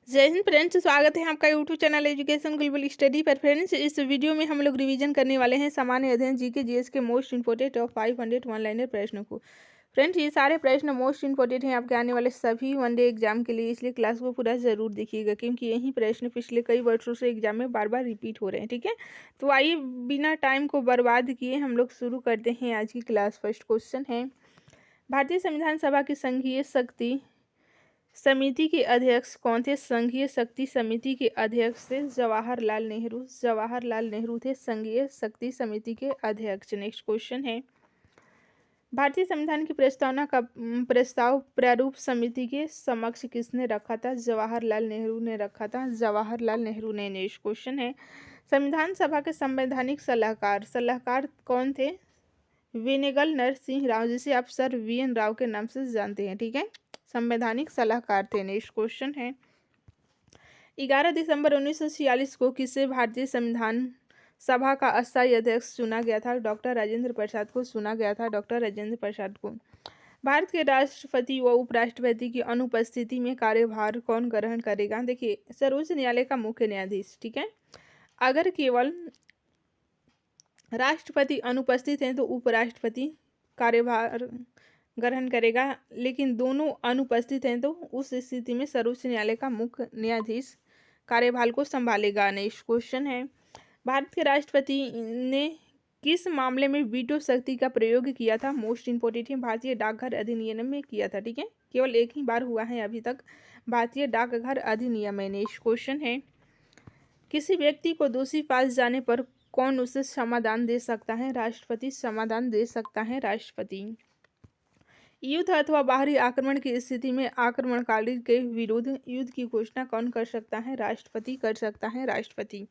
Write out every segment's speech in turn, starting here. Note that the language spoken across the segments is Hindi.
जय हिंद फ्रेंड्स, स्वागत है आपका YouTube channel education global study पर। फ्रेंड्स, इस वीडियो में हम लोग रिवीजन करने वाले हैं सामान्य अध्ययन जीके जीएस के most important of 500 one liner प्रश्नों को। फ्रेंड्स, ये सारे प्रश्न मोस्ट इंपोर्टेंट हैं आपके आने वाले सभी वनडे एग्जाम के लिए, इसलिए क्लास को पूरा जरूर देखिएगा क्योंकि यही प्रश्न पिछले कई वर्षों से एग्जाम में बार बार रिपीट हो रहे हैं। ठीक है, तो आइए बिना टाइम को बर्बाद किए हम लोग शुरू करते हैं आज की क्लास। फर्स्ट क्वेश्चन है, भारतीय संविधान सभा की संघीय शक्ति समिति के अध्यक्ष कौन थे? संघीय शक्ति समिति के अध्यक्ष थे जवाहरलाल नेहरू। जवाहरलाल नेहरू थे संघीय शक्ति समिति के अध्यक्ष। नेक्स्ट क्वेश्चन है, भारतीय संविधान की प्रस्तावना का प्रस्ताव प्रारूप समिति के समक्ष किसने रखा था? जवाहरलाल नेहरू ने रखा था। जवाहरलाल नेहरू ने। नेक्स्ट क्वेश्चन है, संविधान सभा के संवैधानिक सलाहकार सलाहकार कौन थे? वेनेगल नरसिंह राव, जिसे आप सर VN राव के नाम से जानते हैं। ठीक है, संवैधानिक सलाहकार थे। नेक्स्ट क्वेश्चन है, 11 दिसंबर 1946 को किसे भारतीय संविधान सभा का अस्थायी अध्यक्ष चुना गया था? डॉक्टर राजेंद्र प्रसाद को चुना गया था। डॉक्टर राजेंद्र प्रसाद को। भारत के राष्ट्रपति व उपराष्ट्रपति की अनुपस्थिति में कार्यभार कौन ग्रहण करेगा? देखिए, सर्वोच्च न्यायालय का मुख्य न्यायाधीश। ठीक है, अगर केवल राष्ट्रपति अनुपस्थित हैं तो उपराष्ट्रपति कार्यभार ग्रहण करेगा, लेकिन दोनों अनुपस्थित हैं तो उस स्थिति में सर्वोच्च न्यायालय का मुख्य न्यायाधीश कार्यभार को संभालेगा। नेक्स्ट क्वेश्चन है, भारत के राष्ट्रपति ने किस मामले में वीटो शक्ति का प्रयोग किया था? मोस्ट इंपोर्टेंट है, भारतीय डाकघर अधिनियम में किया था। ठीक है, केवल एक ही बार हुआ है अभी तक, भारतीय डाकघर अधिनियम में। नेक्स्ट क्वेश्चन है, किसी व्यक्ति को दोषी पाए जाने पर कौन उसे समाधान दे सकता है? राष्ट्रपति समाधान दे सकता है। राष्ट्रपति। युद्ध अथवा बाहरी आक्रमण की स्थिति में आक्रमणकारी के विरुद्ध युद्ध की घोषणा कौन कर सकता है? राष्ट्रपति कर सकता है। राष्ट्रपति।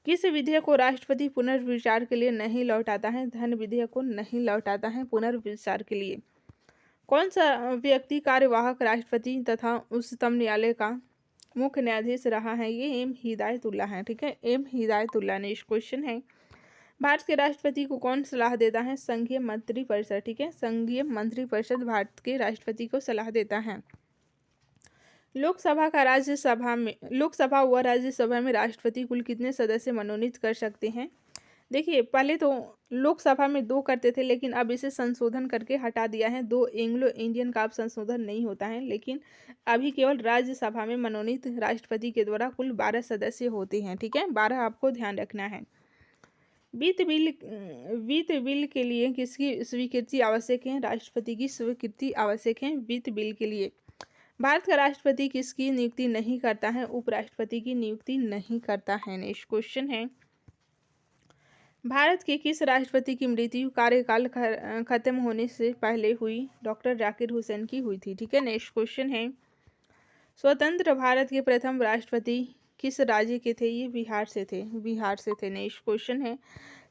किस विधेयक को राष्ट्रपति पुनर्विचार के लिए नहीं लौटाता है? धन विधेयक को नहीं लौटाता है पुनर्विचार के लिए। कौन सा व्यक्ति कार्यवाहक राष्ट्रपति तथा उच्चतम न्यायालय का मुख्य न्यायाधीश रहा है? ये एम हिदायतुल्ला है। ठीक है, एम हिदायतुल्ला। नेक्स्ट क्वेश्चन है, भारत के राष्ट्रपति को कौन सलाह देता है? संघीय मंत्रिपरिषद। ठीक है, संघीय मंत्रिपरिषद भारत के राष्ट्रपति को सलाह देता है। लोकसभा व राज्यसभा में राष्ट्रपति कुल कितने सदस्य मनोनीत कर सकते हैं? देखिए, पहले तो लोकसभा में 2 करते थे, लेकिन अब इसे संशोधन करके हटा दिया है। 2 एंग्लो इंडियन का अब संशोधन नहीं होता है, लेकिन अभी केवल राज्यसभा में मनोनीत राष्ट्रपति के द्वारा कुल 12 सदस्य होते हैं। ठीक है, 12 आपको ध्यान रखना है। वित्त बिल के लिए किसकी स्वीकृति आवश्यक है? राष्ट्रपति की स्वीकृति आवश्यक है वित्त बिल के लिए। भारत का राष्ट्रपति किसकी नियुक्ति नहीं करता है? उपराष्ट्रपति की नियुक्ति नहीं करता है। नेक्स्ट क्वेश्चन है, भारत के किस राष्ट्रपति की मृत्यु कार्यकाल खत्म होने से पहले हुई? डॉक्टर जाकिर हुसैन की हुई थी। ठीक है, नेक्स्ट क्वेश्चन है, स्वतंत्र भारत के प्रथम राष्ट्रपति किस राज्य के थे? ये बिहार से थे। बिहार से थे। नेक्स्ट क्वेश्चन है,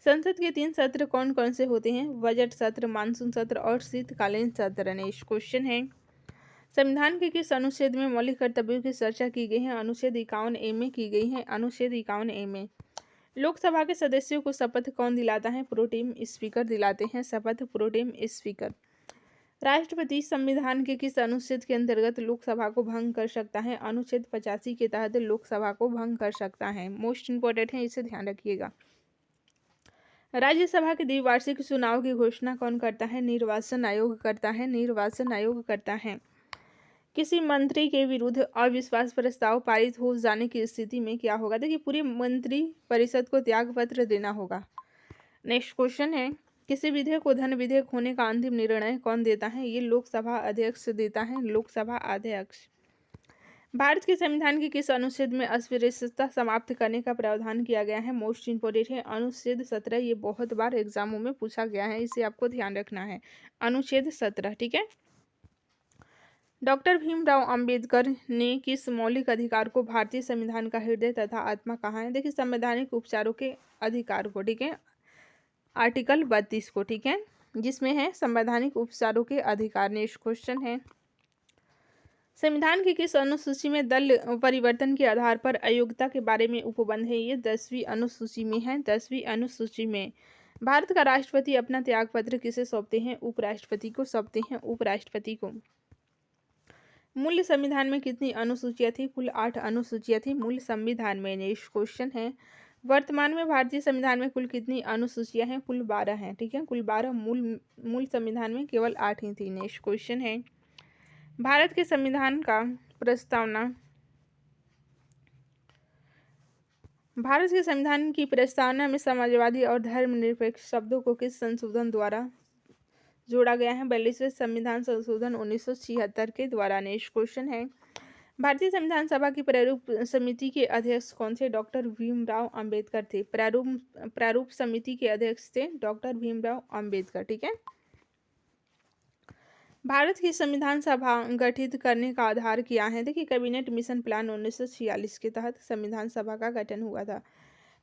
संसद के 3 सत्र कौन कौन से होते हैं? बजट सत्र, मानसून सत्र और शीतकालीन सत्र। नेक्स्ट क्वेश्चन है, संविधान के किस अनुच्छेद में मौलिक कर्तव्यों की चर्चा की गई है? अनुच्छेद 51A में की गई है। अनुच्छेद 51A में। लोकसभा के सदस्यों को शपथ कौन दिलाता है? प्रोटेम स्पीकर दिलाते हैं शपथ, प्रोटेम स्पीकर। राष्ट्रपति संविधान के किस अनुच्छेद के अंतर्गत लोकसभा को भंग कर सकता है? अनुच्छेद 85 के तहत लोकसभा को भंग कर सकता है। मोस्ट इंपोर्टेंट है, इसे ध्यान रखिएगा। राज्यसभा के द्विवार्षिक चुनाव की घोषणा कौन करता है? निर्वाचन आयोग करता है। निर्वाचन आयोग करता है। किसी मंत्री के विरुद्ध अविश्वास प्रस्ताव पारित हो जाने की स्थिति में क्या होगा? देखिए, पूरी मंत्री परिषद को त्यागपत्र देना होगा। नेक्स्ट क्वेश्चन है, किसी विधेयक को धन विधेयक होने का अंतिम निर्णय कौन देता है? ये लोकसभा अध्यक्ष देता है। लोकसभा अध्यक्ष। भारत के संविधान के किस अनुच्छेद में अस्पृश्यता समाप्त करने का प्रावधान किया गया है? मोस्ट इंपोर्टेंट है, अनुच्छेद 17। ये बहुत बार एग्जामों में पूछा गया है, इसे आपको ध्यान रखना है। अनुच्छेद 17। ठीक है, डॉक्टर भीमराव अंबेडकर ने किस मौलिक अधिकार को भारतीय संविधान का हृदय तथा आत्मा कहा है? देखिए, संवैधानिक उपचारों के अधिकार को। ठीक है, आर्टिकल 32 को। ठीक है, जिसमें है संवैधानिक उपचारों के अधिकार। नेक्स्ट क्वेश्चन है, संविधान की किस अनुसूची में दल परिवर्तन के आधार पर अयोग्यता के बारे में उपबंध है? ये 10वीं अनुसूची में है। 10वीं अनुसूची में। भारत का राष्ट्रपति अपना त्यागपत्र किसे सौंपते हैं? उपराष्ट्रपति को सौंपते हैं। उपराष्ट्रपति को। मूल संविधान में कितनी अनुसूचियां थी? कुल 8 अनुसूचियां थी मूल संविधान में। नेक्स्ट क्वेश्चन है, वर्तमान में भारतीय संविधान में कुल कितनी अनुसूचियां हैं? कुल 12 हैं। ठीक है, कुल 12। मूल संविधान में केवल 8 ही थी। नेक्स्ट क्वेश्चन है, भारत के संविधान का प्रस्तावना भारत के संविधान की प्रस्तावना में समाजवादी और धर्मनिरपेक्ष शब्दों को किस संशोधन द्वारा जोड़ा गया है? 42वें संविधान संशोधन 1976 के द्वारा। नेक्स्ट क्वेश्चन है, भारतीय संविधान सभा की प्रारूप समिति के अध्यक्ष कौन थे? डॉक्टर भीमराव अंबेडकर थे। प्रारूप समिति के अध्यक्ष थे डॉक्टर भीमराव अंबेडकर। ठीक है, भारत की संविधान सभा गठित करने का आधार क्या है? देखिए, कैबिनेट मिशन प्लान 1946 के तहत संविधान सभा का गठन हुआ था।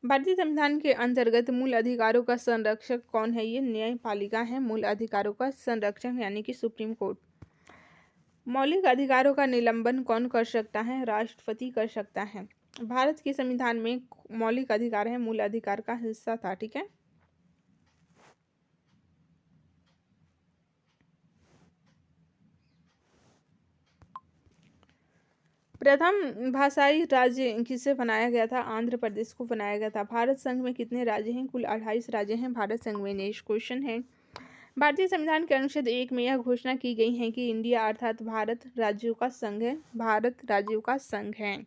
भारतीय संविधान के अंतर्गत मूल अधिकारों का संरक्षक कौन है? ये न्यायपालिका है मूल अधिकारों का संरक्षक, यानी कि सुप्रीम कोर्ट। मौलिक अधिकारों का निलंबन कौन कर सकता है? राष्ट्रपति कर सकता है। भारत के संविधान में मौलिक अधिकार है मूल अधिकार का हिस्सा था। ठीक है, प्रथम भाषाई राज्य किसे बनाया गया था? आंध्र प्रदेश को बनाया गया था। भारत संघ में कितने राज्य हैं? कुल 28 राज्य हैं भारत संघ में। नेक्स्ट क्वेश्चन है, भारतीय संविधान के अनुच्छेद 1 में यह घोषणा की गई है कि इंडिया अर्थात भारत राज्यों का संघ है। भारत राज्यों का संघ है।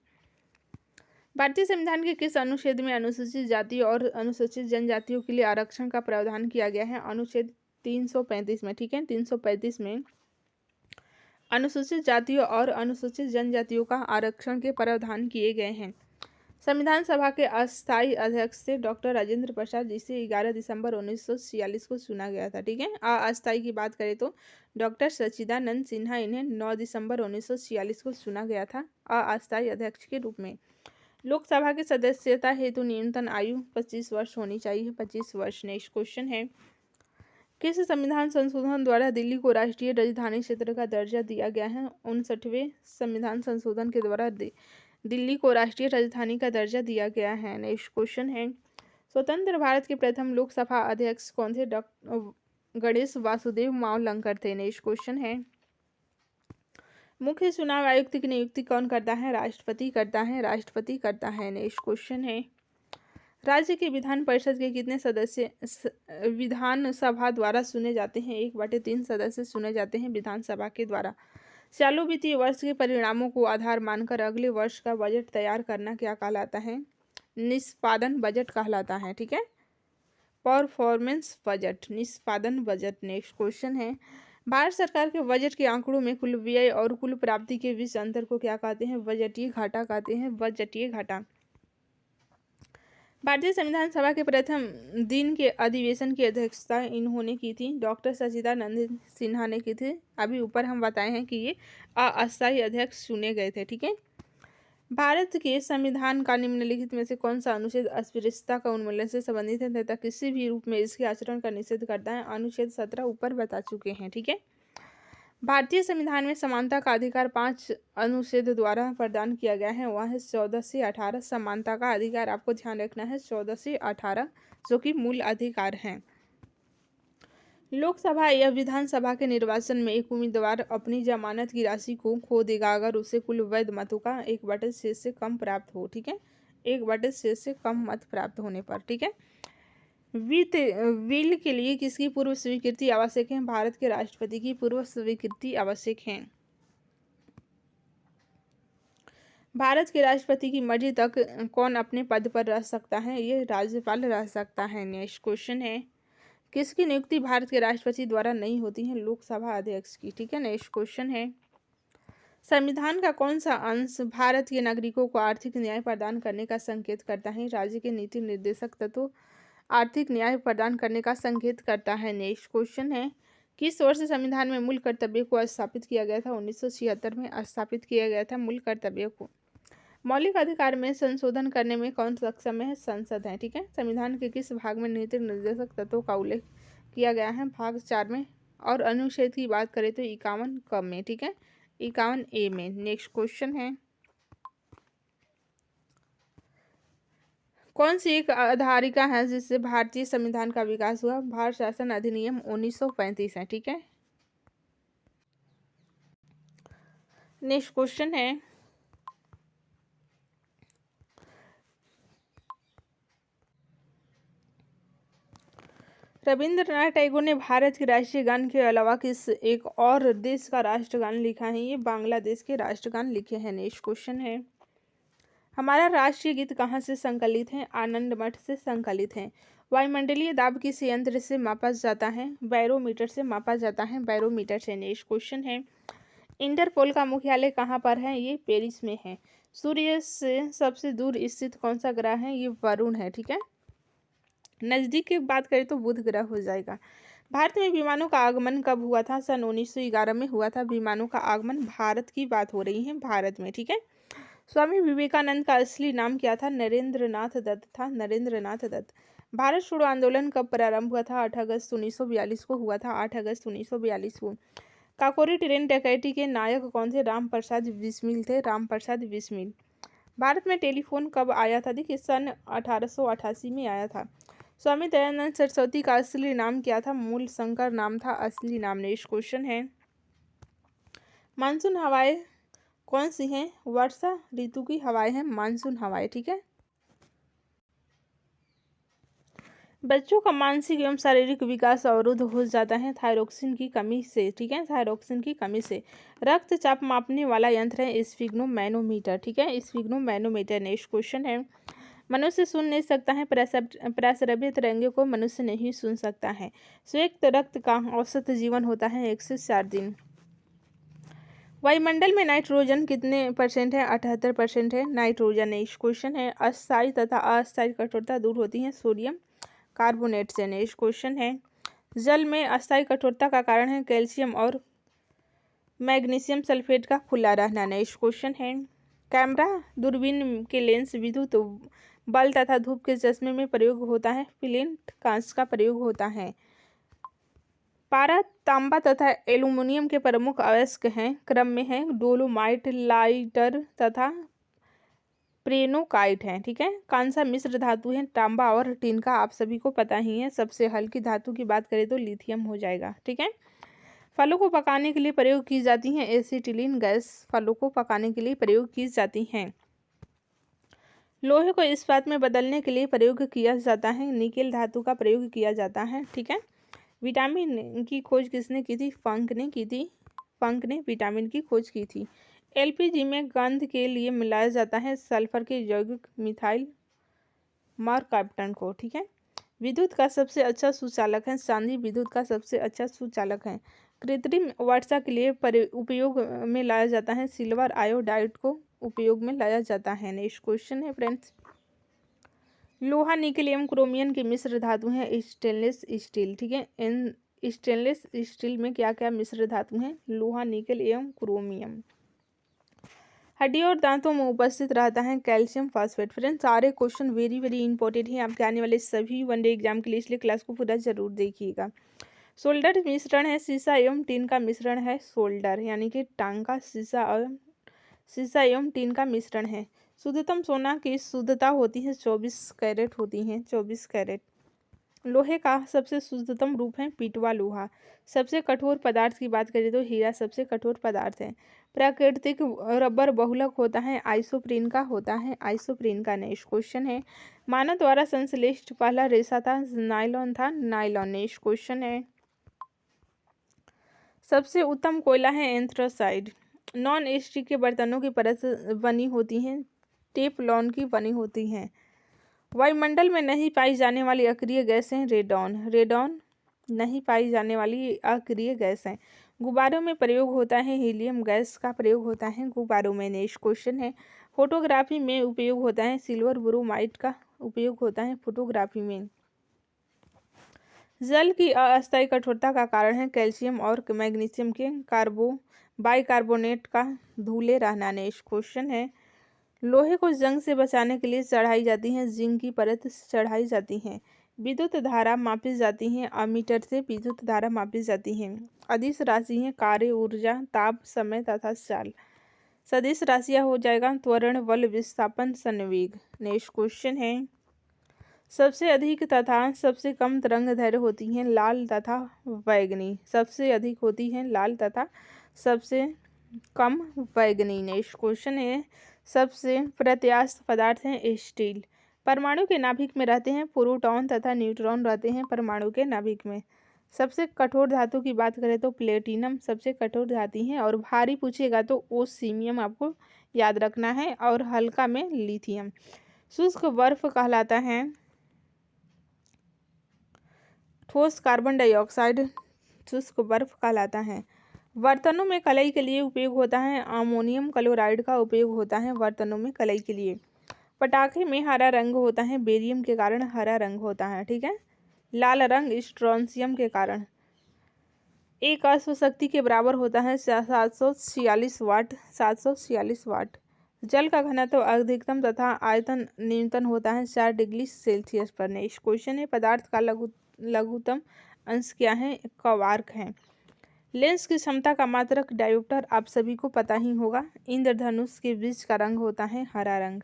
भारतीय संविधान के किस अनुच्छेद में अनुसूचित जाति और अनुसूचित जनजातियों के लिए आरक्षण का प्रावधान किया गया है? अनुच्छेद 335 में। ठीक है, 335 में अनुसूचित जातियों और अनुसूचित जनजातियों का आरक्षण के प्रावधान किए गए हैं। संविधान सभा के अस्थायी अध्यक्ष थे डॉक्टर राजेंद्र प्रसाद, जिसे 11 दिसंबर 1946 को चुना गया था। ठीक है, अस्थायी की बात करें तो डॉक्टर सच्चिदानंद सिन्हा, इन्हें 9 दिसंबर 1946 को चुना गया था अस्थायी अध्यक्ष के रूप में। लोकसभा की सदस्यता हेतु न्यूनतम आयु 25 वर्ष होनी चाहिए। 25 वर्ष। नेक्स्ट क्वेश्चन है, किस संविधान संशोधन द्वारा दिल्ली को राष्ट्रीय राजधानी क्षेत्र का दर्जा दिया गया है? 59वें संविधान संशोधन के द्वारा दिल्ली को राष्ट्रीय राजधानी का दर्जा दिया गया है। नेक्स्ट क्वेश्चन है, स्वतंत्र भारत के प्रथम लोकसभा अध्यक्ष कौन थे? गणेश वासुदेव मावलंकर थे। नेक्स्ट क्वेश्चन है, मुख्य चुनाव आयुक्त की नियुक्ति कौन करता है? राष्ट्रपति करता है। राष्ट्रपति करता है। नेक्स्ट क्वेश्चन है, राज्य की विधान परिषद के कितने सदस्य विधानसभा द्वारा चुने जाते हैं? 1/3 सदस्य चुने जाते हैं विधानसभा के द्वारा। चालू वित्तीय वर्ष के परिणामों को आधार मानकर अगले वर्ष का बजट तैयार करना क्या कहलाता है? निष्पादन बजट कहलाता है। ठीक है, परफॉर्मेंस बजट, निष्पादन बजट। नेक्स्ट क्वेश्चन है, भारत सरकार के बजट के आंकड़ों में कुल व्यय और कुल प्राप्ति के बीच अंतर को क्या कहते हैं? बजटीय घाटा कहते हैं। बजटीय घाटा। भारतीय संविधान सभा के प्रथम दिन के अधिवेशन की अध्यक्षता इन्होंने की थी? डॉक्टर सच्चिदानंद सिन्हा ने की थी। अभी ऊपर हम बताए हैं कि ये अस्थायी अध्यक्ष चुने गए थे। ठीक है, भारत के संविधान का निम्नलिखित में से कौन सा अनुच्छेद अस्पृश्यता का उन्मूलन से संबंधित है तथा किसी भी रूप में इसके आचरण का निषेध करता है? अनुच्छेद 17 ऊपर बता चुके हैं। ठीक है, भारतीय संविधान में समानता का अधिकार 5 अनुच्छेद द्वारा प्रदान किया गया है। वह है 14 से 18। समानता का अधिकार आपको ध्यान रखना है 14 से 18, जो कि मूल अधिकार हैं। लोकसभा या विधानसभा के निर्वाचन में एक उम्मीदवार अपनी जमानत की राशि को खो देगा अगर उसे कुल वैध मतों का 1/6 से कम प्राप्त हो। ठीक है, 1/6 से कम मत प्राप्त होने पर। ठीक है, वित्त बिल के लिए किसकी पूर्व स्वीकृति आवश्यक है? भारत के राष्ट्रपति की पूर्व स्वीकृति आवश्यक है। भारत के राष्ट्रपति की मर्जी तक कौन अपने पद पर रह सकता है? ये राज्यपाल रह सकता है। नेक्स्ट क्वेश्चन है, किसकी नियुक्ति भारत के राष्ट्रपति द्वारा नहीं होती है? लोकसभा अध्यक्ष की। ठीक है, नेक्स्ट क्वेश्चन है, संविधान का कौन सा अंश भारत के नागरिकों को आर्थिक न्याय प्रदान करने का संकेत करता है? राज्य के नीति निर्देशक तत्व आर्थिक न्याय प्रदान करने का संकेत करता है। नेक्स्ट क्वेश्चन है, किस वर्ष संविधान में मूल कर्तव्य को स्थापित किया गया था? 1976 में स्थापित किया गया था मूल कर्तव्य को। मौलिक अधिकार में संशोधन करने में कौन सक्षम है? संसद है। ठीक है, संविधान के किस भाग में नीति निर्देशक तत्वों का उल्लेख किया गया है? भाग 4 में। और अनुच्छेद की बात करें तो 51 क में। ठीक है, 51 ए में। नेक्स्ट क्वेश्चन है, कौन सी एक अधारिका है जिससे भारतीय संविधान का विकास हुआ? भारत शासन अधिनियम 1935 है। ठीक है, नेक्स्ट क्वेश्चन है, रविंद्रनाथ टैगोर ने भारत के राष्ट्रीय गान के अलावा किस एक और देश का राष्ट्रगान लिखा है? ये बांग्लादेश के राष्ट्रगान लिखे हैं। नेक्स्ट क्वेश्चन है, हमारा राष्ट्रीय गीत कहाँ से संकलित है? आनंद मठ से संकलित है। वायुमंडलीय दाब किस यंत्र से मापा जाता है? बैरोमीटर से मापा जाता है, बैरोमीटर से। नेक्स्ट क्वेश्चन है, इंटरपोल का मुख्यालय कहाँ पर है? ये पेरिस में है। सूर्य से सबसे दूर स्थित कौन सा ग्रह है? ये वरुण है। ठीक है, नज़दीक की बात करें तो बुध ग्रह हो जाएगा। भारत में विमानों का आगमन कब हुआ था? सन 1911 में हुआ था विमानों का आगमन। भारत की बात हो रही है, भारत में। ठीक है, स्वामी विवेकानंद का असली नाम क्या था? नरेंद्र नाथ दत्त था, नरेंद्र नाथ दत्त। भारत छोड़ो आंदोलन कब प्रारंभ हुआ था? 8 अगस्त 1942 को हुआ था, 8 अगस्त 1942 को। काकोरी ट्रेन डकैती के नायक कौन थे? राम प्रसाद बिस्मिल थे, राम प्रसाद बिस्मिल। भारत में टेलीफोन कब आया था? देखिए सन 1888 में आया था। स्वामी दयानंद सरस्वती का असली नाम क्या था? मूल शंकर नाम था असली नाम। नेक्स्ट क्वेश्चन है, मानसून हवाएं कौन सी हैं? वर्षा ऋतु की हवाएं हैं मानसून हवाएं। ठीक है, बच्चों का मानसिक एवं शारीरिक विकास अवरुद्ध हो जाता है थायरोक्सिन की कमी से। ठीक है, थायरोक्सिन की कमी से। रक्तचाप मापने वाला यंत्र है स्फिग्नोमैनोमीटर। ठीक है, स्फिग्नोमैनोमीटर। नेक्स्ट क्वेश्चन है, मनुष्य सुन नहीं सकता है, प्रस्रव्य तरंगों को मनुष्य नहीं सुन सकता है। श्वेत रक्त का औसत जीवन होता है 1 से 4 दिन। वायुमंडल में नाइट्रोजन कितने परसेंट है? 78% है नाइट्रोजन। नेक्स्ट क्वेश्चन है, अस्थायी तथा अस्थायी कठोरता दूर होती है सोडियम कार्बोनेट से। नेक्स्ट क्वेश्चन है, जल में अस्थायी कठोरता का कारण है कैल्शियम और मैग्नीशियम सल्फेट का खुला रहना। नेक्स्ट क्वेश्चन है, कैमरा दूरबीन के लेंस विद्युत बल्ब तथा धूप के चश्मे में प्रयोग होता है, फ्लिंट कांच का प्रयोग होता है। पारा तांबा तथा एल्यूमिनियम के प्रमुख अयस्क हैं, क्रम में है डोलोमाइट, लाइटर तथा प्रेनोकाइट है। ठीक है, कांसा मिश्र धातु है, तांबा और टिन का आप सभी को पता ही है। सबसे हल्की धातु की बात करें तो लिथियम हो जाएगा। ठीक है, फलों को पकाने के लिए प्रयोग की जाती है एसिटिलीन गैस, फलों को पकाने के लिए प्रयोग की जाती हैं। लोहे को इस्पात में बदलने के लिए प्रयोग किया जाता है, निकेल धातु का प्रयोग किया जाता है। ठीक है, विटामिन की खोज किसने की थी? फंक ने की थी, फंक ने विटामिन की खोज की थी। एलपीजी में गंध के लिए मिलाया जाता है सल्फर के यौगिक मिथाइल मरकाप्टन को। ठीक है, विद्युत का सबसे अच्छा सुचालक है चांदी, विद्युत का सबसे अच्छा सुचालक है। कृत्रिम वर्षा के लिए उपयोग में लाया जाता है सिल्वर आयोडाइड को उपयोग में लाया जाता है। नेक्स्ट क्वेश्चन है फ्रेंड्स, लोहा निकेल एवं क्रोमियम की मिश्र धातु है स्टेनलेस स्टील। ठीक है, इन स्टेनलेस स्टील में क्या क्या मिश्र धातु हैं? लोहा निकेल एवं क्रोमियम। हड्डियों और दांतों में उपस्थित रहता है कैल्शियम फॉस्फेट। फ्रेंड्स सारे क्वेश्चन वेरी वेरी इंपॉर्टेंट हैं आपके आने वाले सभी वनडे एग्जाम के लिए, इसलिए क्लास को पूरा जरूर देखिएगा। सोल्डर मिश्रण है शीशा एवं टीन का मिश्रण है सोल्डर, यानी कि टांग का शीशा एवं टीन का मिश्रण है। शुद्धतम सोना की शुद्धता होती है 24 कैरेट होती है, 24 कैरेट। लोहे का सबसे शुद्धतम रूप है पीटवा लोहा। सबसे कठोर पदार्थ की बात करें तो हीरा सबसे कठोर पदार्थ है। प्राकृतिक रबर बहुलक होता है आइसोप्रीन का होता है, आइसोप्रीन का। नेक्स्ट क्वेश्चन है, मानव द्वारा संश्लेषित पहला रेशा था नायलॉन था, नायलॉन। नेक्स्ट क्वेश्चन है, सबसे उत्तम कोयला है एंथ्रासाइड। नॉन स्टिक के बर्तनों की परत बनी होती हैं टेफलॉन की बनी होती हैं। वायुमंडल में नहीं पाई जाने वाली अक्रिय गैस है रेडॉन, रेडॉन नहीं पाई जाने वाली अक्रिय गैस है। गुब्बारों में प्रयोग होता है हीलियम गैस का प्रयोग होता है गुब्बारों में। नेक्स्ट क्वेश्चन है, फोटोग्राफी में उपयोग होता है सिल्वर ब्रोमाइड का उपयोग होता है फोटोग्राफी में। जल की अस्थायी कठोरता का कारण है कैल्शियम और मैग्नीशियम के बाइकार्बोनेट का धूले रहना। नेक्स्ट क्वेश्चन है, लोहे को जंग से बचाने के लिए चढ़ाई जाती है जिंक की परत चढ़ाई जाती है। विद्युत धारा मापी जाती है अमीटर से विद्युत धारा मापी जाती है। अदिश राशि है कार्य, ऊर्जा, ताप, समय तथा चाल। सदिश राशियाँ हो जाएगा त्वरण, बल, विस्थापन, संवेग। नेक्स्ट क्वेश्चन है, सबसे अधिक तथा सबसे कम तरंग दैर्घ्य होती हैं लाल तथा बैंगनी। सबसे अधिक होती हैं लाल तथा सबसे कम वैगनी। नेक्स्ट क्वेश्चन है, सबसे प्रत्यास्थ पदार्थ है स्टील। परमाणु के नाभिक में रहते हैं प्रोटॉन तथा न्यूट्रॉन रहते हैं परमाणु के नाभिक में। सबसे कठोर धातु की बात करें तो प्लेटिनम सबसे कठोर धातु है, और भारी पूछेगा तो ओसीमियम आपको याद रखना है, और हल्का में लिथियम। शुष्क बर्फ कहलाता है ठोस कार्बन डाइऑक्साइड शुष्क बर्फ कहलाता है। बर्तनों में कलई के लिए उपयोग होता है अमोनियम क्लोराइड का उपयोग होता है बर्तनों में कलई के लिए। पटाखे में हरा रंग होता है बेरियम के कारण हरा रंग होता है, ठीक है। लाल रंग स्ट्रोंसियम के कारण। एक अश्व शक्ति के बराबर होता है 746 वाट। 746 वाट। जल का घनत्व अधिकतम तथा आयतन न्यूनतम होता है 4 डिग्री सेल्सियस पर। नेक्स्ट क्वेश्चन है, पदार्थ का लघुतम अंश क्या है? क्वार्क है। लेंस की क्षमता का मात्रक डायोप्टर आप सभी को पता ही होगा। इंद्रधनुष के बीज का रंग होता है हरा रंग।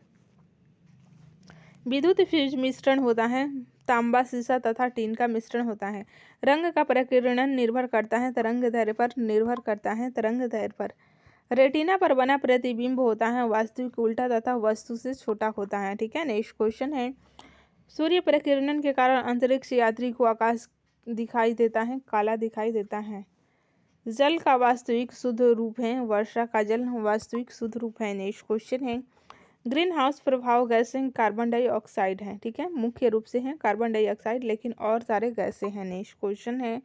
विद्युत फ्यूज मिश्रण होता है तांबा शीशा तथा टीन का मिश्रण होता है। रंग का प्रकीर्णन निर्भर करता है तरंगदैर्घ्य पर। निर्भर करता है तरंगदैर्घ्य पर। रेटिना पर बना प्रतिबिंब होता है वास्तविक उल्टा तथा वस्तु से छोटा होता है, ठीक है। नेक्स्ट क्वेश्चन है, सूर्य प्रकीर्णन के कारण अंतरिक्ष यात्री को आकाश दिखाई देता है काला दिखाई देता है। जल का वास्तविक शुद्ध रूप है वर्षा का जल वास्तविक शुद्ध रूप है। नेक्स्ट क्वेश्चन है, ग्रीन हाउस प्रभाव गैसें कार्बन डाइऑक्साइड है, ठीक है। मुख्य रूप से है कार्बन डाइऑक्साइड, लेकिन और सारे गैसें हैं। नेक्स्ट क्वेश्चन है,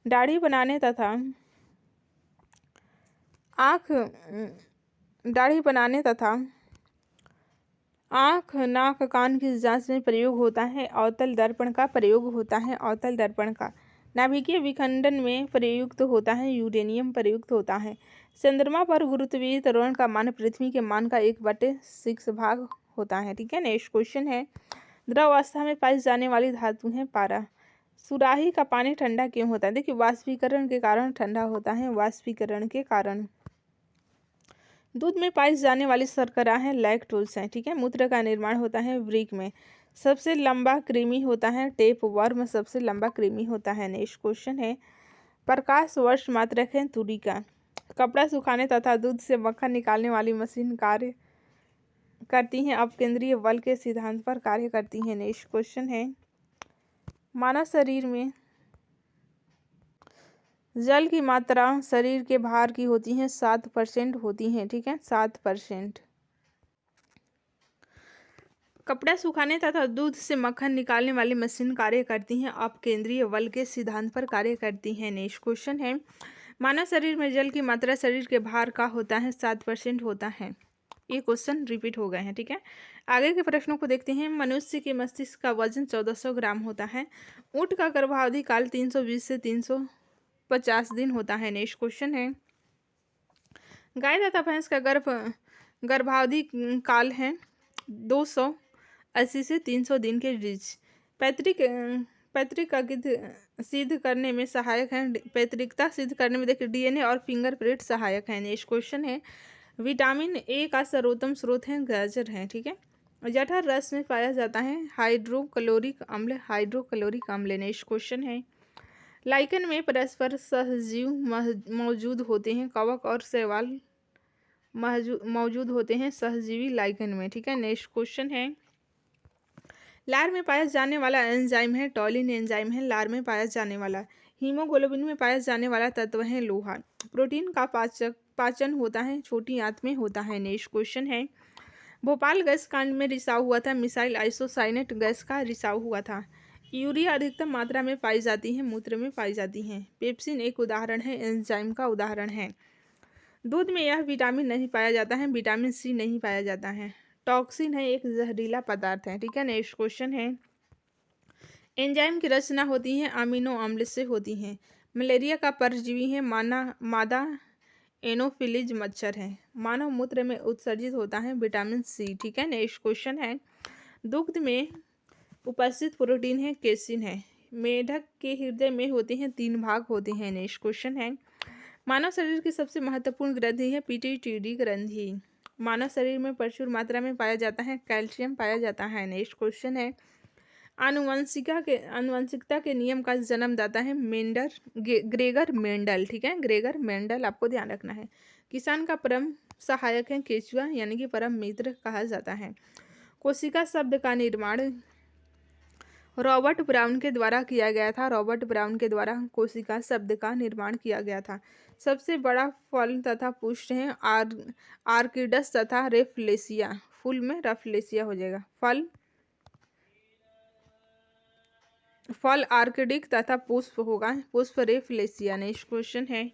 दाढ़ी बनाने तथा आँख नाक कान की जांच में प्रयोग होता है अवतल दर्पण का प्रयोग होता है अवतल दर्पण का। नाभिकीय विखंडन में प्रयुक्त होता है यूरेनियम प्रयुक्त होता है। चंद्रमा पर गुरुत्वीय त्वरण का मान पृथ्वी के मान का 1/6 भाग होता है, ठीक है। नेक्स्ट क्वेश्चन है, द्रव अवस्था में पाई जाने वाली धातु है पारा। सुराही का पानी ठंडा क्यों होता है? देखिए, वाष्पीकरण के कारण ठंडा होता है, वाष्पीकरण के कारण। दूध में पाई जाने वाली शर्करा है लैक्टोज है, ठीक है। मूत्र का निर्माण होता है वृक्क में। सबसे लंबा कृमि होता है टेप वर्म सबसे लंबा कृमि होता है। नेक्स्ट क्वेश्चन है, प्रकाश वर्ष मात्रक है तुरी का। कपड़ा सुखाने तथा दूध से मक्खन निकालने वाली मशीन कार्य करती हैं अपकेंद्रीय बल के सिद्धांत पर कार्य करती हैं। नेक्स्ट क्वेश्चन है, मानव शरीर में जल की मात्रा शरीर के भार की होती है 7% होती है, ठीक है, 7%। कपड़ा सुखाने तथा दूध से मक्खन निकालने वाली मशीन कार्य करती हैं अपकेंद्रीय बल के सिद्धांत पर कार्य करती हैं। नेक्स्ट क्वेश्चन है, मानव शरीर में जल की मात्रा शरीर के भार का होता है 7% होता है। ये क्वेश्चन रिपीट हो गए हैं, ठीक है। आगे के प्रश्नों को देखते हैं। मनुष्य के मस्तिष्क का वजन 1400 ग्राम होता है। ऊँट का गर्भावधि काल 320 से 350 दिन होता है। नेक्स्ट क्वेश्चन है, गाय तथा भैंस का गर्भावधि काल है 280 से 300 दिन के बीच। पैतृक सिद्ध करने में सहायक है। पैतृकता सिद्ध करने में देखिए डीएनए और फिंगरप्रिंट सहायक है। नेक्स्ट क्वेश्चन है, विटामिन ए का सर्वोत्तम स्रोत है गाजर है, ठीक है। जठर रस में पाया जाता है हाइड्रोक्लोरिक अम्ल हाइड्रोक्लोरिक अम्ल। नेक्स्ट क्वेश्चन है, लाइकन में परस्पर सहजीव मौजूद होते हैं कवक और शैवाल मौजूद होते हैं सहजीवी लाइकन में, ठीक है। नेक्स्ट क्वेश्चन है, लार में पाया जाने वाला एंजाइम है टॉलिन एंजाइम है लार में पाया जाने वाला। हीमोग्लोबिन में पाया जाने वाला तत्व है लोहा। प्रोटीन का पाचन होता है छोटी आंत में होता है। नेक्स्ट क्वेश्चन है, भोपाल गैस कांड में रिसाव हुआ था मिसाइल आइसोसाइनेट गैस का रिसाव हुआ था। यूरिया अधिकतम मात्रा में पाई जाती है मूत्र में पाई जाती है। पेप्सिन एक उदाहरण है एंजाइम का उदाहरण है। दूध में यह विटामिन नहीं पाया जाता है विटामिन सी नहीं पाया जाता है। टॉक्सिन है एक जहरीला पदार्थ है, ठीक है। नेक्स्ट क्वेश्चन है, एंजाइम की रचना होती है अमीनो अम्ल से होती है। मलेरिया का परजीवी है मादा एनोफिलीज मच्छर है। मानव मूत्र में उत्सर्जित होता है विटामिन सी, ठीक है। नेक्स्ट क्वेश्चन है, दुग्ध में उपस्थित प्रोटीन है केसिन है। मेढक के हृदय में होते हैं 3 भाग होते हैं। नेक्स्ट क्वेश्चन है, मानव शरीर की सबसे महत्वपूर्ण ग्रंथि है पिट्यूटरी ग्रंथि। मानव शरीर में प्रचुर मात्रा में पाया जाता है कैल्शियम पाया जाता है। नेक्स्ट क्वेश्चन है, आनुवंशिकता के नियम का जन्मदाता है ग्रेगर मेंडल। ठीक है, ग्रेगर मेंडल आपको ध्यान रखना है। किसान का परम सहायक है केचुआ, यानी कि परम मित्र कहा जाता है। कोशिका शब्द का निर्माण रॉबर्ट ब्राउन के द्वारा किया गया था। रॉबर्ट ब्राउन के द्वारा कोशिका शब्द का निर्माण किया गया था। सबसे बड़ा फल तथा पुष्प है आर्किडस तथा रेफलेसिया। फूल में रेफलेसिया हो जाएगा। फल आर्किडिक तथा पुष्प होगा पुष्प रेफलेसिया। नेक्स्ट क्वेश्चन है,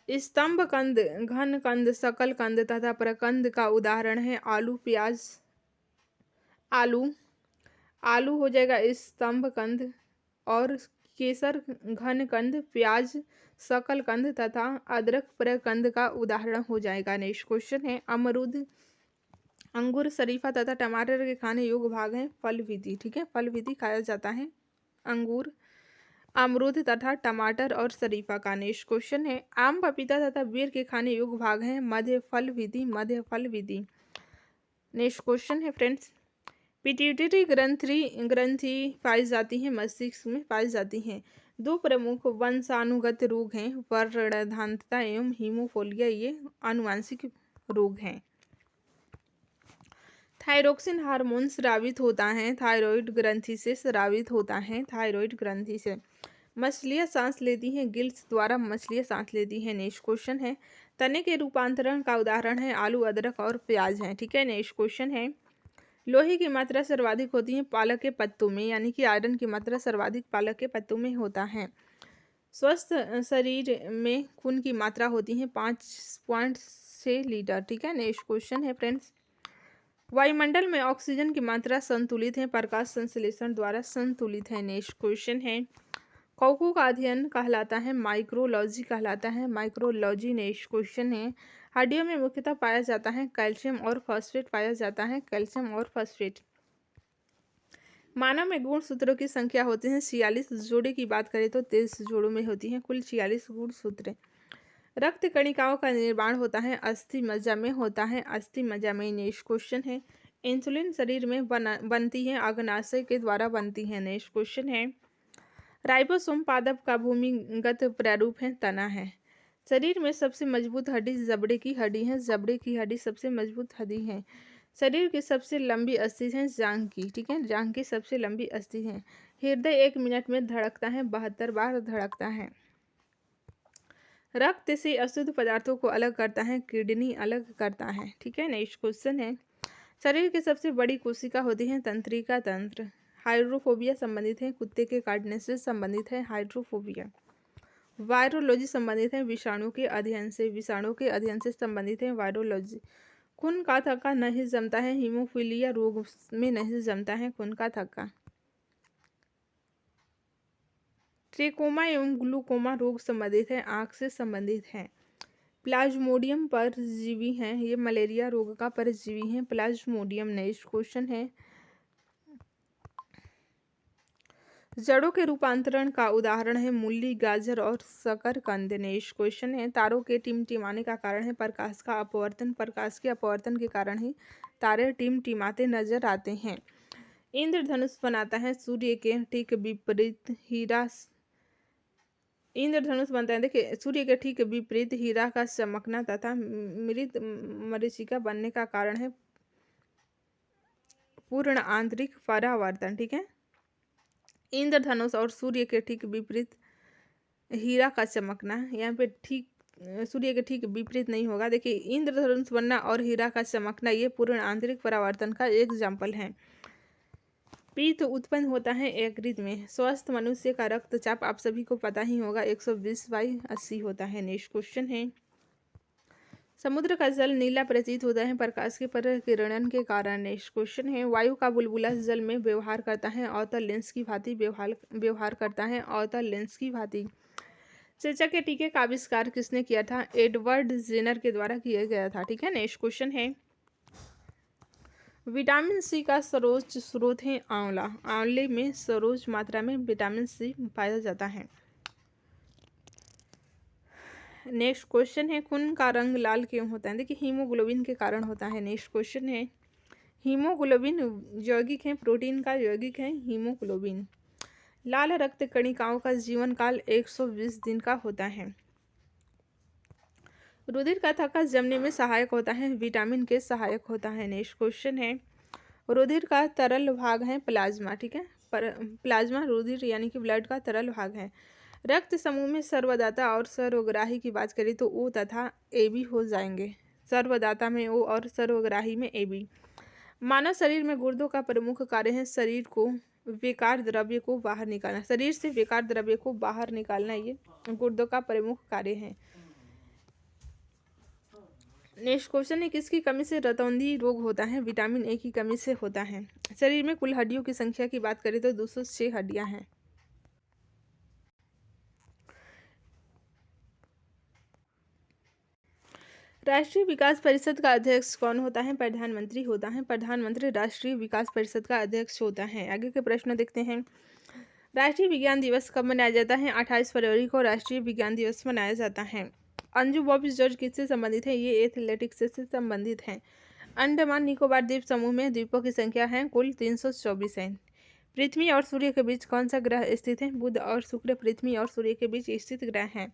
स्तंभ कंद, घन कंद, सकल कंद तथा प्रकंद का उदाहरण है आलू, प्याज। आलू हो जाएगा स्तंभ कंद, और केसर घन कंद, प्याज सकल कंद तथा अदरक प्रकंद का उदाहरण हो जाएगा। नेक्स्ट क्वेश्चन है, अमरूद, अंगूर, शरीफा तथा टमाटर के खाने योग्य भाग हैं फल विधि। ठीक है, फल विधि खाया जाता है अंगूर, अमरूद तथा टमाटर और शरीफा का। नेक्स्ट क्वेश्चन है, आम, पपीता तथा बेर के खाने योग्य भाग हैं मध्य फल विधि, मध्य फल विधि। नेक्स्ट क्वेश्चन है फ्रेंड्स, पिट्यूटरी ग्रंथि पाई जाती है मस्तिष्क में पाई जाती हैं। दो प्रमुख वंशानुगत रोग हैं वर्णधानता एवं हीमोफीलिया, ये आनुवांशिक रोग हैं। थायरोक्सिन हार्मोन स्रावित होता है थायराइड ग्रंथि से, स्रावित होता है थायराइड ग्रंथि से। मछलियाँ सांस लेती हैं गिल्स द्वारा, मछलियाँ सांस लेती हैं। नेक्स्ट क्वेश्चन है, तने के रूपांतरण का उदाहरण है आलू, अदरक और प्याज हैं। ठीक है, नेक्स्ट क्वेश्चन है, लोहे की मात्रा सर्वाधिक होती है पालक के पत्तों में, यानी कि आयरन की मात्रा सर्वाधिक पालक के पत्तों में होता है। स्वस्थ शरीर में खून की मात्रा होती है 5.6 लीटर। ठीक है, नेक्स्ट क्वेश्चन है फ्रेंड्स, वायुमंडल में ऑक्सीजन की मात्रा संतुलित है प्रकाश संश्लेषण द्वारा संतुलित है। नेक्स्ट क्वेश्चन है, कौकों का अध्ययन कहलाता है माइक्रोलॉजी कहलाता है माइक्रोलॉजी। नेक्स्ट क्वेश्चन है, हड्डियों में मुख्यतः पाया जाता है कैल्शियम और फॉस्फेट पाया जाता है कैल्शियम और फॉस्फेट। मानव में गुणसूत्रों की संख्या होती है 46, जोड़े की बात करें तो 23 जोड़ों में होती है कुल 46 गुणसूत्र। रक्त कणिकाओं का निर्माण होता है अस्थि मज्जा में होता है अस्थि मज्जा में। नेक्स्ट क्वेश्चन है, इंसुलिन शरीर में बनती है अग्नाशय के द्वारा बनती है। नेक्स्ट क्वेश्चन है, राइबोसोम पादप का भूमिगत प्रारूप है तना है। शरीर में सबसे मजबूत हड्डी जबड़े की हड्डी है, जबड़े की हड्डी सबसे मजबूत हड्डी है। शरीर की सबसे लंबी अस्थि है जांघ की। ठीक है, जांघ की सबसे लंबी अस्थि है। हृदय 1 मिनट में धड़कता है 72 बार धड़कता है। रक्त से अशुद्ध पदार्थों को अलग करता है किडनी अलग करता है। ठीक है, नेक्स्ट क्वेश्चन है, शरीर की सबसे बड़ी कोशिका होती है तंत्रिका तंत्र। हाइड्रोफोबिया संबंधित है कुत्ते के काटने से संबंधित है हाइड्रोफोबिया। वायरोलॉजी संबंधित है विषाणु के अध्ययन से, विषाणु के अध्ययन से संबंधित है वायरोलॉजी। खून का थक्का नहीं जमता है हीमोफीलिया रोग में नहीं जमता है खून का थक्का। ट्रेकोमा एवं ग्लूकोमा रोग संबंधित है आँख से संबंधित है। प्लाज्मोडियम परजीवी हैं, ये मलेरिया रोग का परजीवी है प्लाज्मोडियम। नेक्स्ट क्वेश्चन है, जड़ों के रूपांतरण का उदाहरण है मूली, गाजर और शकरकंद। नेक्स्ट क्वेश्चन है, तारों के टिमटिमाने का कारण है प्रकाश का अपवर्तन, प्रकाश के अपवर्तन के कारण ही तारे टिमटिमाते नजर आते हैं। इंद्रधनुष बनाता है सूर्य के ठीक विपरीत हीरा। इंद्रधनुष बनता है, देखिए सूर्य के ठीक विपरीत हीरा का चमकना तथा मृत मरीचिका बनने का कारण है पूर्ण आंतरिक परावर्तन। ठीक है, इंद्रधनुष और सूर्य के ठीक विपरीत हीरा का चमकना, यहाँ पे ठीक सूर्य के ठीक विपरीत नहीं होगा। देखिए इंद्रधनुष बनना और हीरा का चमकना ये पूर्ण आंतरिक परावर्तन का एग्जाम्पल है। पित्त उत्पन्न होता है यकृत में। स्वस्थ मनुष्य का रक्तचाप आप सभी को पता ही होगा 120/80 होता है। नेक्स्ट क्वेश्चन है, समुद्र का जल नीला प्रतीत होता है प्रकाश के परिकिरणन के कारण। नेक्स्ट क्वेश्चन है, वायु का बुलबुला जल में व्यवहार करता है अवतल लेंस की भांति व्यवहार करता है अवतल लेंस की भांति। चेचक के टीके का आविष्कार किसने किया था? एडवर्ड जेनर के द्वारा किया गया था। ठीक है, नेक्स्ट क्वेश्चन है, विटामिन सी का सर्वोच्च स्रोत है आंवला। आंवले में सर्वोच्च मात्रा में विटामिन सी पाया जाता है। नेक्स्ट क्वेश्चन है, खून का रंग लाल क्यों होता है? देखिए हीमोग्लोबिन के कारण होता है। नेक्स्ट क्वेश्चन है, हीमोग्लोबिन यौगिक है, प्रोटीन का यौगिक है हीमोग्लोबिन। लाल रक्त कणिकाओं का जीवन काल 120 दिन का होता है। रुधिर का थक्का जमने में सहायक होता है, विटामिन के सहायक होता है। नेक्स्ट क्वेश्चन है, रुधिर का तरल भाग है प्लाज्मा, ठीक है। प्लाज्मा रुधिर यानी कि ब्लड का तरल भाग है। रक्त समूह में सर्वदाता और सर्वग्राही की बात करें तो ओ तथा ए बी हो जाएंगे। सर्वदाता में ओ और सर्वग्राही में ए बी। मानव शरीर में गुर्दों का प्रमुख कार्य है शरीर को विकार द्रव्य को बाहर निकालना। शरीर से विकार द्रव्य को बाहर निकालना ये गुर्दों का प्रमुख कार्य है। नेक्स्ट क्वेश्चन है, किसकी कमी से रतौंधी रोग होता है? विटामिन ए की कमी से होता है। शरीर में कुल हड्डियों की संख्या की बात करें तो 206 हड्डियां हैं। राष्ट्रीय विकास परिषद का अध्यक्ष कौन होता है? प्रधानमंत्री होता है। प्रधानमंत्री राष्ट्रीय विकास परिषद का अध्यक्ष होता है। आगे के प्रश्न देखते हैं। राष्ट्रीय विज्ञान दिवस कब मनाया जाता है? 28 फरवरी को राष्ट्रीय विज्ञान दिवस मनाया जाता है। अंजू बॉबी जॉर्ज किससे संबंधित है? ये एथलेटिक्स से संबंधित हैं। अंडमान निकोबार द्वीप समूह में द्वीपों की संख्या है कुल 324 है। पृथ्वी और सूर्य के बीच कौन सा ग्रह स्थित है? बुध और शुक्र पृथ्वी और सूर्य के बीच स्थित ग्रह हैं।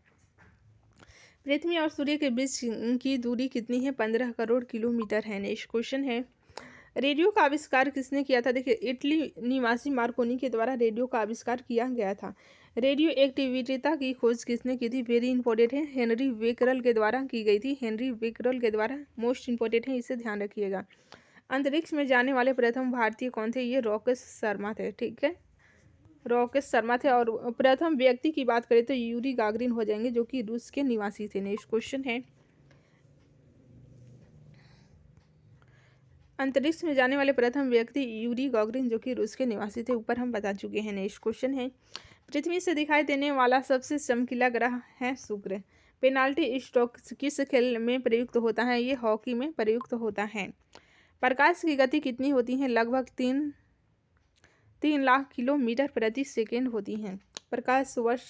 पृथ्वी और सूर्य के बीच की दूरी कितनी है? 15 करोड़ किलोमीटर है। नेक्स्ट क्वेश्चन है, रेडियो का आविष्कार किसने किया था? देखिए, इटली निवासी मार्कोनी के द्वारा रेडियो का आविष्कार किया गया था। रेडियो एक्टिविटीता की खोज किसने की थी? वेरी इंपॉर्टेंट है, हेनरी बेकरल के द्वारा की गई थी। हेनरी बेकरल के द्वारा मोस्ट इंपॉर्टेंट है, इसे ध्यान रखिएगा। अंतरिक्ष में जाने वाले प्रथम भारतीय कौन थे? ये राकेश शर्मा थे, ठीक है, राकेश शर्मा थे। और प्रथम व्यक्ति की बात करें तो यूरी गागरिन हो जाएंगे, जो कि रूस के निवासी थे। नेक्स्ट क्वेश्चन है, अंतरिक्ष में जाने वाले प्रथम व्यक्ति यूरी गागरिन, जो कि रूस के निवासी थे, ऊपर हम बता चुके हैं। नेक्स्ट क्वेश्चन है, पृथ्वी से दिखाई देने वाला सबसे चमकीला ग्रह है शुक्र। पेनाल्टी स्ट्रोक किस खेल में प्रयुक्त होता है? ये हॉकी में प्रयुक्त होता है। प्रकाश की गति कितनी होती है? लगभग 3 लाख किलोमीटर प्रति सेकेंड होती हैं। प्रकाश वर्ष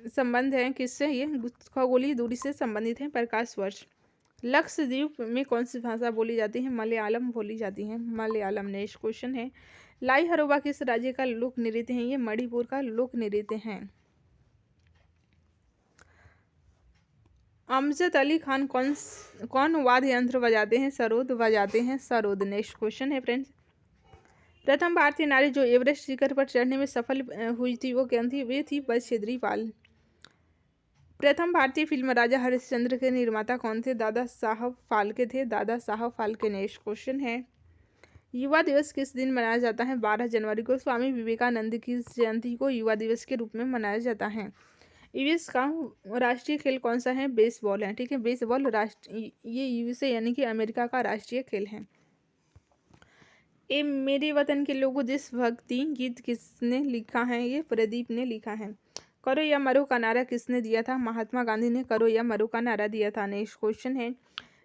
संबंध है किससे? ये खगोलीय दूरी से संबंधित है प्रकाश वर्ष। लक्षद्वीप में कौन सी भाषा बोली जाती है? मलयालम बोली जाती है, मलयालम। नेक्स्ट क्वेश्चन है, लाई हरोबा किस राज्य का लोक नृत्य है? ये मणिपुर का लोक नृत्य है। अमजद अली खान कौन वाद्य यंत्र बजाते हैं? सरोद बजाते हैं, सरोद। नेक्स्ट क्वेश्चन है फ्रेंड्स, प्रथम भारतीय नारी जो एवरेस्ट शिखर पर चढ़ने में सफल हुई थी वो कौन थी? वे थी बचेंद्री पाल। प्रथम भारतीय फिल्म राजा हरिश्चंद्र के निर्माता कौन थे? दादा साहब फाल्के थे, दादा साहब फाल्के। नेक्स्ट क्वेश्चन है, युवा दिवस किस दिन मनाया जाता है? 12 जनवरी को। स्वामी विवेकानंद की जयंती को युवा दिवस के रूप में मनाया जाता है। यूएस का राष्ट्रीय खेल कौन सा है? बेसबॉल है, ठीक है, बेसबॉल ये यूएसए यानी कि अमेरिका का राष्ट्रीय खेल है। ए मेरे वतन के लोगों देशभक्ति गीत किसने लिखा है? ये प्रदीप ने लिखा है। करो या मरो का नारा किसने दिया था? महात्मा गांधी ने करो या मरो का नारा दिया था। नेक्स्ट क्वेश्चन है,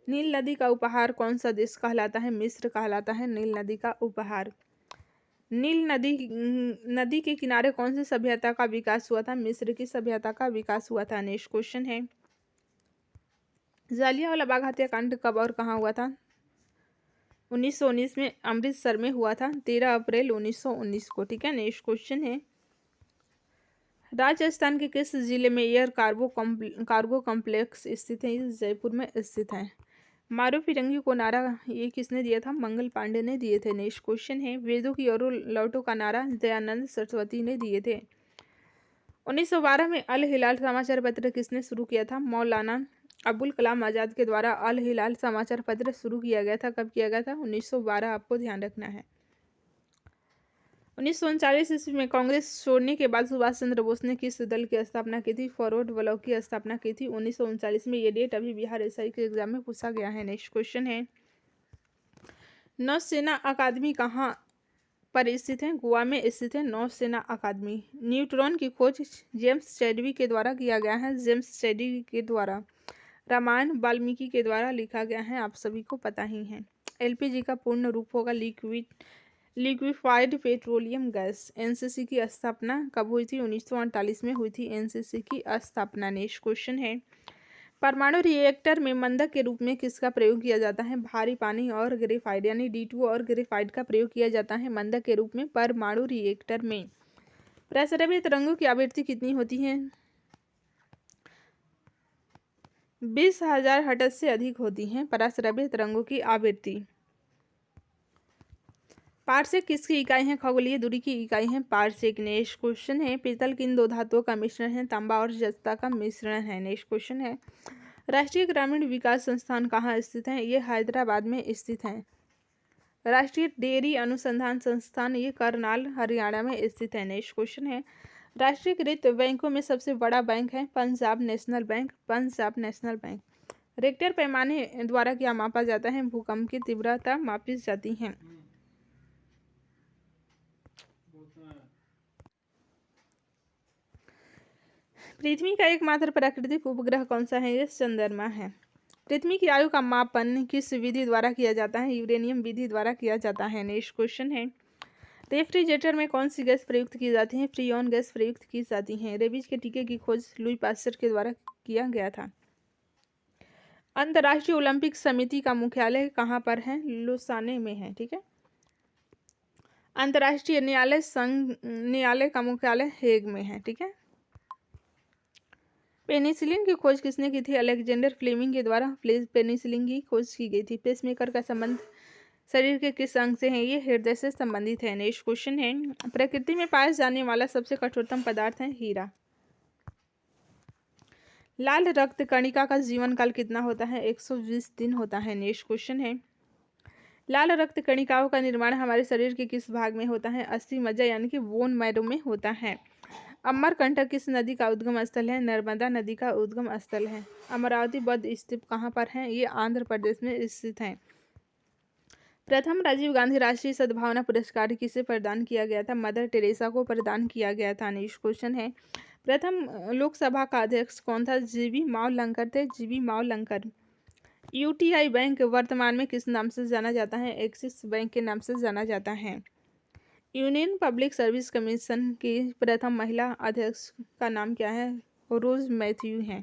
नील नदी का उपहार कौन सा देश कहलाता है? मिस्र कहलाता है नील नदी का उपहार। नील नदी के किनारे कौन सी सभ्यता का विकास हुआ था? मिस्र की सभ्यता का विकास हुआ था। नेक्स्ट क्वेश्चन है, जलियांवाला बाग हत्याकांड कब और कहाँ हुआ था? 1919 में अमृतसर में हुआ था, 13 अप्रैल 1919 को, ठीक है। नेक्स्ट क्वेश्चन है, राजस्थान के किस जिले में एयर कार्गो कॉम्प्लेक्स स्थित है? इस जयपुर में स्थित है। मारू फिरंगी को नारा ये किसने दिया था? मंगल पांडे ने दिए थे। नेक्स्ट क्वेश्चन है, वेदों की ओर लौटो का नारा दयानंद सरस्वती ने दिए थे। 1912 में अल हिलाल समाचार पत्र किसने शुरू किया था? मौलाना अबुल कलाम आज़ाद के द्वारा अल हिलाल समाचार पत्र शुरू किया गया था। कब किया गया था? 1912, आपको ध्यान रखना है। 1939 ईस्वी में कांग्रेस छोड़ने के बाद सुभाष चंद्र बोस ने किस दल की स्थापना की थी? फॉरवर्ड ब्लॉक की स्थापना की थी 1939 में। ये डेट अभी बिहार एसआई के एग्जाम में पूछा गया है। नेक्स्ट क्वेश्चन है, नौसेना अकादमी कहाँ पर स्थित है? गोवा में स्थित है नौसेना अकादमी। न्यूट्रॉन की खोज जेम्स चैडविक के द्वारा किया गया है, जेम्स चैडविक के द्वारा। रामायण वाल्मीकि के द्वारा लिखा गया है, आप सभी को पता ही है। एलपीजी का पूर्ण रूप होगा लिक्विफाइड पेट्रोलियम गैस। एनसीसी की स्थापना कब हुई थी? 1948 में हुई थी एनसीसी की स्थापना। नेक्स्ट क्वेश्चन है, परमाणु रिएक्टर में मंदक के रूप में किसका प्रयोग किया जाता है? भारी पानी और ग्रेफाइट, यानी D2 और ग्रेफाइट का प्रयोग किया जाता है मंदक के रूप में परमाणु रिएक्टर में। प्रस्रवित रंगों की आवृत्ति कितनी होती है? 20,000 हर्ट्ज से अधिक होती है प्रस्रवित रंगों की आवृत्ति। पारसेक किसकी इकाई है? खगोलीय दूरी की इकाई है पारसेक। नेक्स्ट क्वेश्चन है, पीतल किन दो धातुओं का मिश्रण है? तांबा और जस्ता का मिश्रण है। नेक्स्ट क्वेश्चन है, राष्ट्रीय ग्रामीण विकास संस्थान कहाँ स्थित है? ये हैदराबाद में स्थित है। राष्ट्रीय डेयरी अनुसंधान संस्थान, ये करनाल हरियाणा में स्थित है। नेक्स्ट क्वेश्चन है, राष्ट्रीयकृत बैंकों में सबसे बड़ा बैंक है? Punjab national bank. Punjab national bank. Richter पैमाने द्वारा क्या मापा जाता है? भूकंप की तीव्रता मापी जाती है। पृथ्वी का एकमात्र प्राकृतिक उपग्रह कौन सा है? ये चंद्रमा है। पृथ्वी की आयु का मापन किस विधि द्वारा किया जाता है? यूरेनियम विधि द्वारा किया जाता है। नेक्स्ट क्वेश्चन है, रेफ्रिजरेटर में कौन सी गैस प्रयुक्त की जाती है? फ्रीऑन गैस प्रयुक्त की जाती है। रेबीज के टीके की खोज लुई पास्चर के द्वारा किया गया था। अंतर्राष्ट्रीय ओलंपिक समिति का मुख्यालय कहाँ पर है? लुसाने में है। ठीक है। अंतर्राष्ट्रीय न्यायालय संघ न्यायालय का मुख्यालय हेग में है। ठीक है। पेनिसिलिन की खोज किसने की थी? अलेक्जेंडर फ्लेमिंग के द्वारा पेनिसिलिन की खोज की गई थी। पेसमेकर का संबंध शरीर के किस अंग से है? ये हृदय से संबंधित है। नेक्स्ट क्वेश्चन है, प्रकृति में पाया जाने वाला सबसे कठोरतम पदार्थ है? हीरा। लाल रक्त कणिका का जीवन काल कितना होता है? 120 दिन होता है। नेक्स्ट क्वेश्चन है, लाल रक्त कणिकाओं का निर्माण हमारे शरीर के किस भाग में होता है? अस्थि मज्जा यानी कि बोन मैरो में होता है। अमरकंटक किस नदी का उद्गम स्थल है? नर्मदा नदी का उद्गम स्थल है। अमरावती बौद्ध स्तूप कहाँ पर है? ये आंध्र प्रदेश में स्थित है। प्रथम राजीव गांधी राष्ट्रीय सद्भावना पुरस्कार किसे प्रदान किया गया था? मदर टेरेसा को प्रदान किया गया था। नेक्स्ट क्वेश्चन है, प्रथम लोकसभा का अध्यक्ष कौन था? जीबी मावलंकर थे। जीबी मावलंकर। यूटीआई बैंक वर्तमान में किस नाम से जाना जाता है? एक्सिस बैंक के नाम से जाना जाता है। यूनियन पब्लिक सर्विस कमीशन की प्रथम महिला अध्यक्ष का नाम क्या है? रोज मैथ्यू हैं।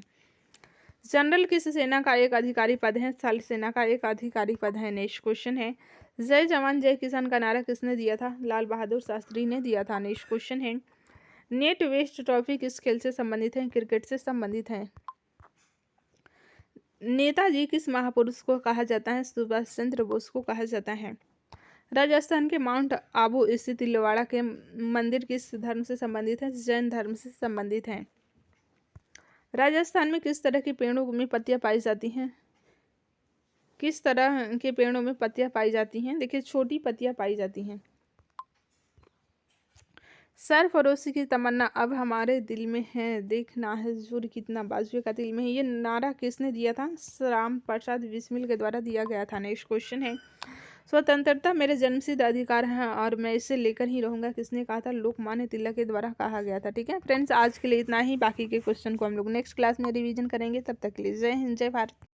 जनरल किस सेना का एक अधिकारी पद है? थल सेना का एक अधिकारी पद है। नेक्स्ट क्वेश्चन है, जय जवान जय किसान का नारा किसने दिया था? लाल बहादुर शास्त्री ने दिया था। नेक्स्ट क्वेश्चन है, नेट वेस्ट ट्रॉफी किस खेल से संबंधित है? क्रिकेट से संबंधित है। नेताजी किस महापुरुष को कहा जाता है? सुभाष चंद्र बोस को कहा जाता है। राजस्थान के माउंट आबू स्थित तिलवाड़ा के मंदिर किस धर्म से संबंधित है? जैन धर्म से संबंधित है। राजस्थान में किस तरह के पेड़ों में पत्तियां पाई जाती हैं? किस तरह के पेड़ों में पत्तियां पाई जाती हैं? देखिए, छोटी पत्तियां पाई जाती हैं। सरफरोशी की तमन्ना अब हमारे दिल में है, देखना है जोर कितना बाजुए का दिल में है। ये नारा किसने दिया था? राम प्रसाद बिस्मिल के द्वारा दिया गया था। नेक्स्ट क्वेश्चन है, स्वतंत्रता मेरे जन्मसिद्ध अधिकार है और मैं इसे लेकर ही रहूंगा किसने कहा था? लोकमान्य तिलक के द्वारा कहा गया था। ठीक है फ्रेंड्स, आज के लिए इतना ही। बाकी के क्वेश्चन को हम लोग नेक्स्ट क्लास में रिवीजन करेंगे। तब तक के लिए जय हिंद, जय भारत।